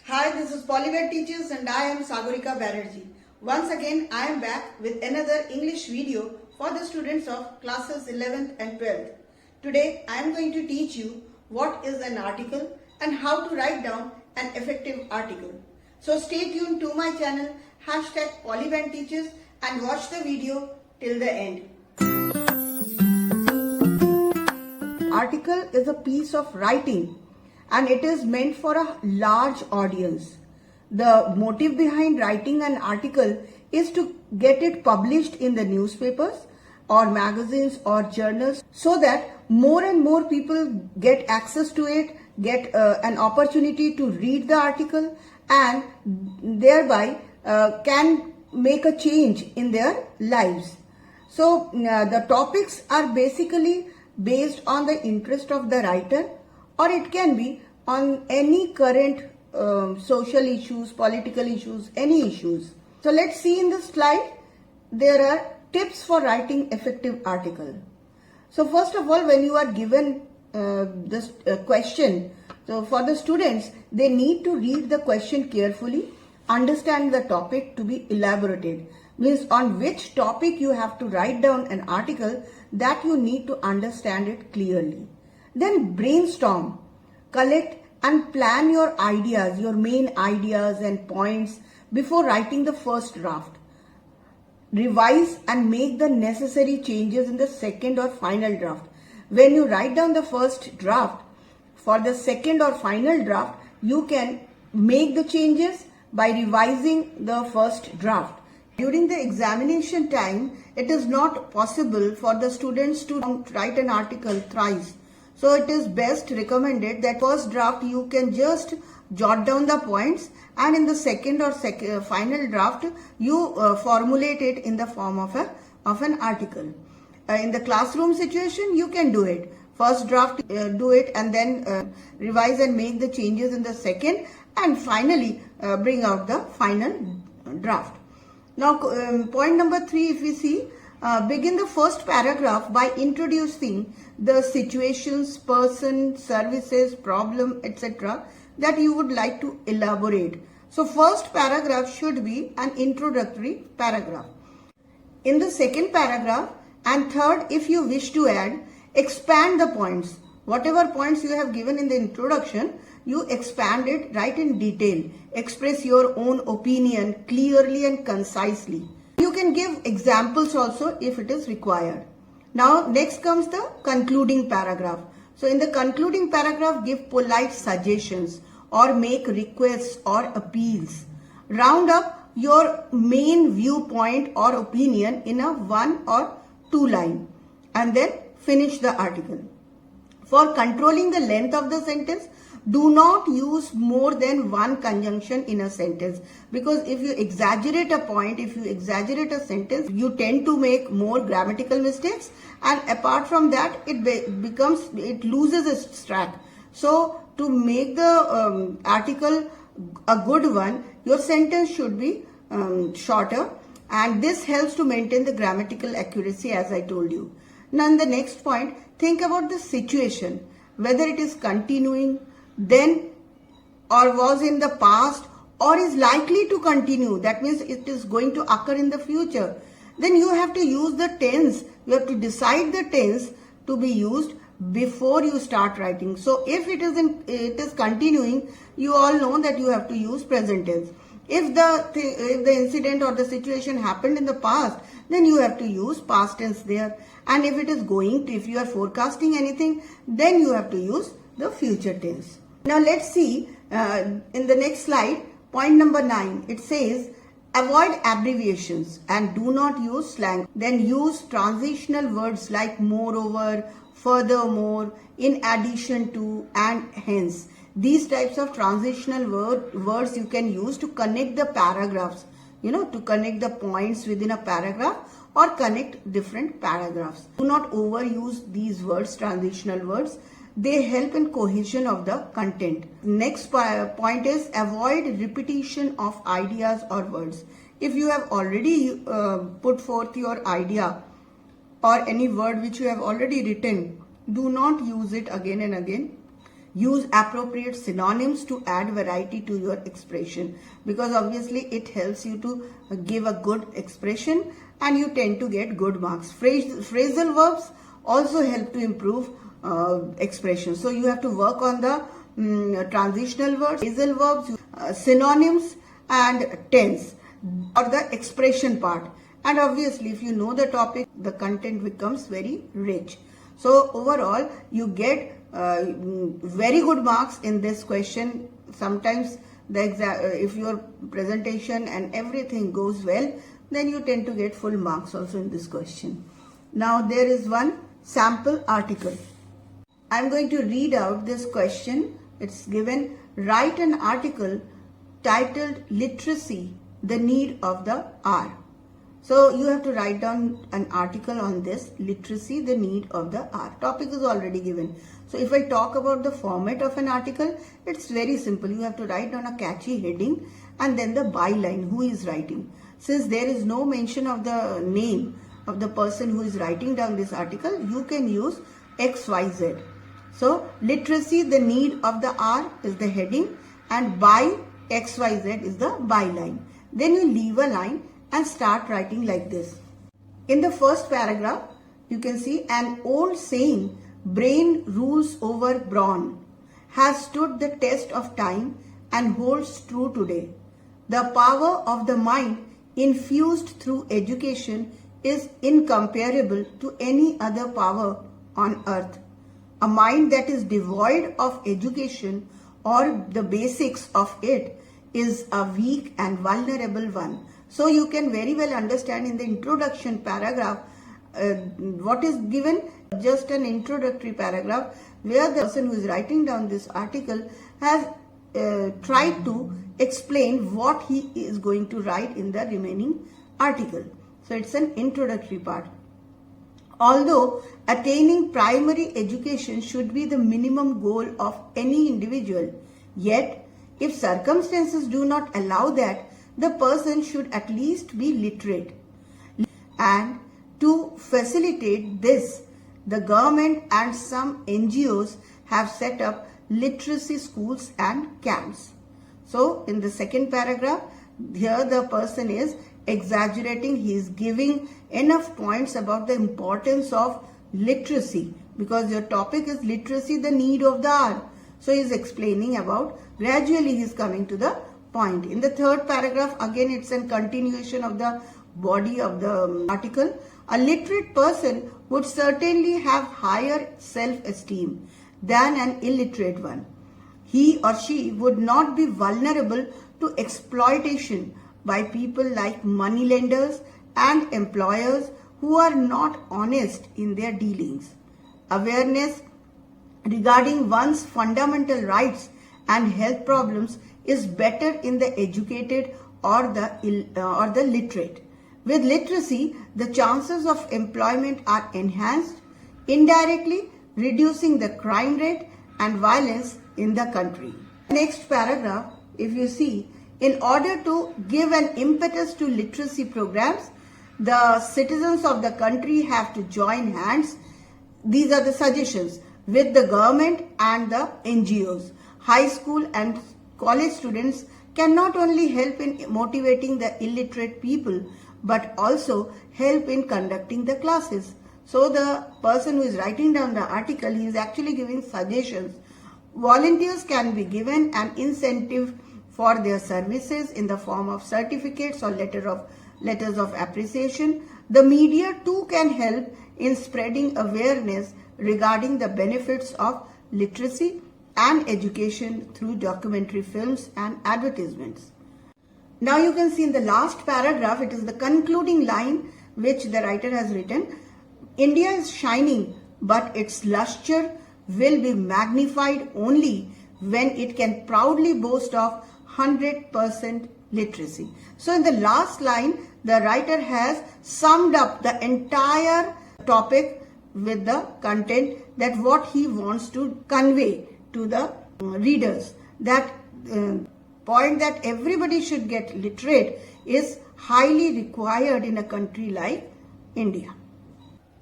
Hi, this is Polybanteaches and I am Sagorika Banerjee. Once again, I am back with another English video for the students of classes 11th and 12th. Today, I am going to teach you what is an article and how to write down an effective article. So stay tuned to my channel #Polybanteaches and watch the video till the end. Article is a piece of writing and it is meant for a large audience. The motive behind writing an article is to get it published in the newspapers or magazines or journals so that more and more people get access to it, get an opportunity to read the article and thereby can make a change in their lives. So the topics are basically based on the interest of the writer, or it can be on any current social issues, political issues, any issues. So let's see in this slide, there are tips for writing effective article. So first of all, when you are given this question, so for the students, they need to read the question carefully, understand the topic to be elaborated. Means on which topic you have to write down an article, that you need to understand it clearly. Then brainstorm, collect and plan your ideas, your main ideas and points before writing the first draft. Revise and make the necessary changes in the second or final draft. When you write down the first draft, for the second or final draft, you can make the changes by revising the first draft. During the examination time, it is not possible for the students to write an article thrice. So it is best recommended that first draft you can just jot down the points, and in the second or final draft you formulate it in the form of an article. In the classroom situation, you can do it. First draft do it and then revise and make the changes in the second, and finally bring out the final draft. Now point number 3, if we see, begin the first paragraph by introducing the situations, person, services, problem, etc. that you would like to elaborate. So first paragraph should be an introductory paragraph. In the second paragraph and third, if you wish to add, expand the points. Whatever points you have given in the introduction, you expand it, write in detail, express your own opinion clearly and concisely. You can give examples also if it is required. Now next comes the concluding paragraph. So in the concluding paragraph, give polite suggestions or make requests or appeals. Round up your main viewpoint or opinion in a 1 or 2 line and then finish the article. For controlling the length of the sentence, do not use more than one conjunction in a sentence, because if you exaggerate a point, if you exaggerate a sentence, you tend to make more grammatical mistakes, and apart from that, it loses its track. So to make the article a good one, your sentence should be shorter, and this helps to maintain the grammatical accuracy, as I told you. Now in the next point, think about the situation, whether it is continuing, then, or was in the past, or is likely to continue. That means it is going to occur in the future. Then you have to use the tense. You have to decide the tense to be used before you start writing. So if it is continuing, you all know that you have to use present tense. If the incident or the situation happened in the past, then you have to use past tense there. And if it is if you are forecasting anything, then you have to use the future tense. Now let's see in the next slide, point number 9. It says, avoid abbreviations and do not use slang. Then use transitional words like moreover, furthermore, in addition to, and hence. These types of transitional words you can use to connect the paragraphs, to connect the points within a paragraph or connect different paragraphs. Do not overuse these words, transitional words. They help in cohesion of the content. Next point is avoid repetition of ideas or words. If you have already put forth your idea or any word which you have already written, do not use it again and again. Use appropriate synonyms to add variety to your expression, because obviously it helps you to give a good expression and you tend to get good marks. Phrasal verbs also help to improve expression. So you have to work on the transitional words, phrasal verbs, synonyms and tense, or the expression part. And obviously if you know the topic, the content becomes very rich. So overall you get very good marks in this question. Sometimes if your presentation and everything goes well, then you tend to get full marks also in this question. Now there is one sample article. I am going to read out this question. It's given, write an article titled Literacy, the Need of the Hour. So you have to write down an article on this, literacy, the need of the hour. Topic is already given. So if I talk about the format of an article, it's very simple. You have to write down a catchy heading and then the byline, who is writing. Since there is no mention of the name of the person who is writing down this article, you can use XYZ. So literacy, the need of the hour is the heading, and by XYZ is the byline. Then you leave a line and start writing like this. In the first paragraph, you can see an old saying, brain rules over brawn, has stood the test of time and holds true today. The power of the mind infused through education is incomparable to any other power on earth. A mind that is devoid of education or the basics of it is a weak and vulnerable one. So you can very well understand in the introduction paragraph what is given, just an introductory paragraph where the person who is writing down this article has tried to explain what he is going to write in the remaining article. So it's an introductory part. Although attaining primary education should be the minimum goal of any individual, yet if circumstances do not allow that, the person should at least be literate. And to facilitate this, the government and some NGOs have set up literacy schools and camps. So in the second paragraph, here the person is exaggerating. He is giving enough points about the importance of literacy, because your topic is literacy, the need of the hour. So he is explaining about, gradually he is coming to the point. In the third paragraph, again it's a continuation of the body of the article. A literate person would certainly have higher self-esteem than an illiterate one. He or she would not be vulnerable to exploitation by people like moneylenders and employers who are not honest in their dealings. Awareness regarding one's fundamental rights and health problems is better in the educated or the literate. With literacy, the chances of employment are enhanced, indirectly reducing the crime rate and violence in the country. Next paragraph, if you see, in order to give an impetus to literacy programs, the citizens of the country have to join hands. These are the suggestions with the government and the NGOs. High school and college students can not only help in motivating the illiterate people, but also help in conducting the classes. So the person who is writing down the article, he is actually giving suggestions. Volunteers can be given an incentive for their services in the form of certificates or letters of appreciation. The media too can help in spreading awareness regarding the benefits of literacy and education through documentary films and advertisements. Now you can see in the last paragraph, it is the concluding line which the writer has written. India is shining, but its lustre will be magnified only when it can proudly boast of 100% literacy. So in the last line, the writer has summed up the entire topic with the content, that what he wants to convey to the readers, that point that everybody should get literate is highly required in a country like India.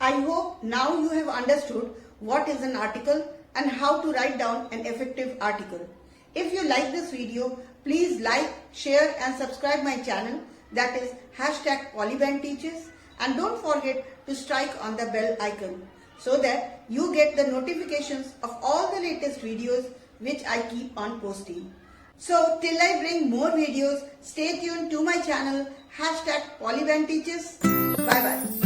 I hope now you have understood what is an article and how to write down an effective article. If you like this video, please like, share and subscribe my channel, that is #Polybanteaches, and don't forget to strike on the bell icon so that you get the notifications of all the latest videos which I keep on posting. So till I bring more videos, stay tuned to my channel #Polybanteaches. Bye bye.